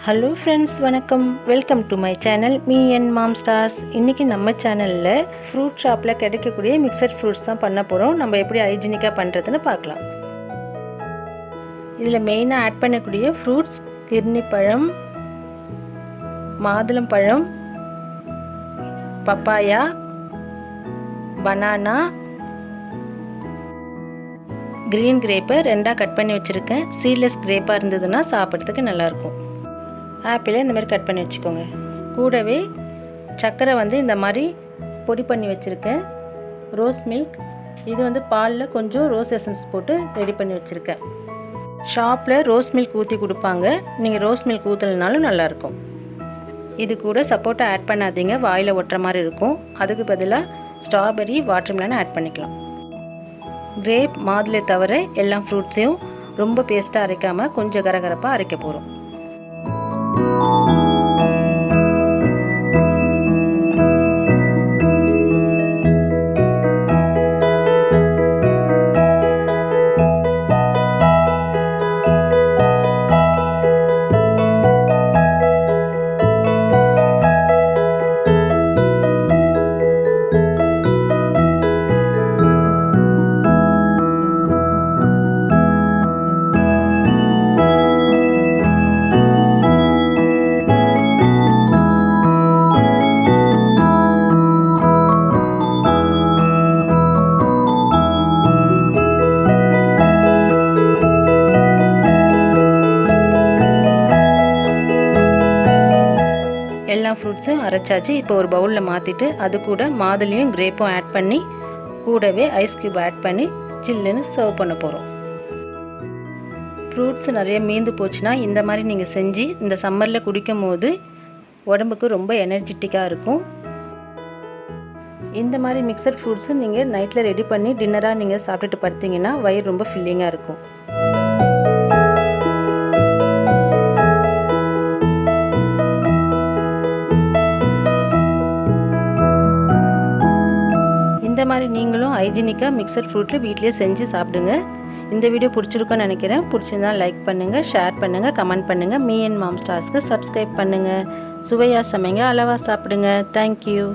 Hello friends, வணக்கம். Welcome to my channel Me&Mom stars. இன்றைக்கி நம்ம சேனலில் ஃப்ரூட் ஷாப்பில் கிடைக்கக்கூடிய மிக்சட் ஃப்ரூட்ஸ் தான் பண்ண போகிறோம். நம்ம எப்படி ஹைஜீனிக்காக பண்ணுறதுன்னு பார்க்கலாம். இதில் மெயினாக ஆட் பண்ணக்கூடிய ஃப்ரூட்ஸ் கிர்னி பழம், மாதுளம் பழம், பப்பாயா, பனானா, க்ரீன் கிரேப்பை ரெண்டாக கட் பண்ணி வச்சுருக்கேன். சீட்லெஸ் கிரேப்பாக இருந்ததுன்னா சாப்பிட்றதுக்கு நல்லாயிருக்கும். ஆப்பிளை இந்த மாதிரி கட் பண்ணி வச்சுக்கோங்க. கூடவே சர்க்கரை இந்த மாதிரி பொடி பண்ணி வச்சுருக்கேன். ரோஸ் மில்க், இது பாலில் கொஞ்சம் ரோஸ் எசன்ஸ் போட்டு ரெடி பண்ணி வச்சுருக்கேன். ஷாப்பில் ரோஸ் மில்க் ஊற்றி கொடுப்பாங்க. நீங்கள் ரோஸ் மில்க் ஊற்றலைனாலும் நல்லாயிருக்கும். இது கூட சப்போட்டா ஆட் பண்ணாதீங்க, வாயில் ஒட்டுற மாதிரி இருக்கும். அதுக்கு பதிலாக ஸ்ட்ராபெரி, வாட்டர்மெலன் ஆட் பண்ணிக்கலாம். கிரேப், மாதுளை தவிர எல்லா ஃப்ரூட்ஸையும் ரொம்ப பேஸ்ட்டாக அரைக்காமல் கொஞ்சம் கரகரப்பாக அரைக்க போகிறோம். எல்லா ஃப்ரூட்ஸும் அரைச்சாச்சு. இப்போ ஒரு பவுலில் மாற்றிட்டு அது கூட மாதுளையும் கிரேப்பும் ஆட் பண்ணி கூடவே ஐஸ் க்யூப் ஆட் பண்ணி சில்லுன்னு சர்வ் பண்ண போகிறோம். ஃப்ரூட்ஸ் நிறைய மீந்து போச்சுன்னா இந்த மாதிரி நீங்கள் செஞ்சு இந்த சம்மரில் குடிக்கும் போது உடம்புக்கு ரொம்ப எனர்ஜெட்டிக்காக இருக்கும். இந்த மாதிரி மிக்சட் ஃப்ரூட்ஸு நீங்கள் நைட்டில் ரெடி பண்ணி டின்னராக நீங்கள் சாப்பிட்டுட்டு படுத்திங்கன்னா வயிறு ரொம்ப ஃபில்லிங்காக இருக்கும். இந்த மாதிரி நீங்களும் ஹைஜீனிக்காக மிக்சட் ஃப்ரூட்டில் வீட்டிலே செஞ்சு சாப்பிடுங்க. இந்த வீடியோ பிடிச்சிருக்கோன்னு நினைக்கிறேன். பிடிச்சிருந்தா லைக் பண்ணுங்கள், ஷேர் பண்ணுங்கள், கமெண்ட் பண்ணுங்கள். Me&Mom ஸ்டார்ஸ்க்கு சப்ஸ்கிரைப் பண்ணுங்கள். சுவையாக சமைங்க, அளவாக சாப்பிடுங்க. தேங்க்யூ.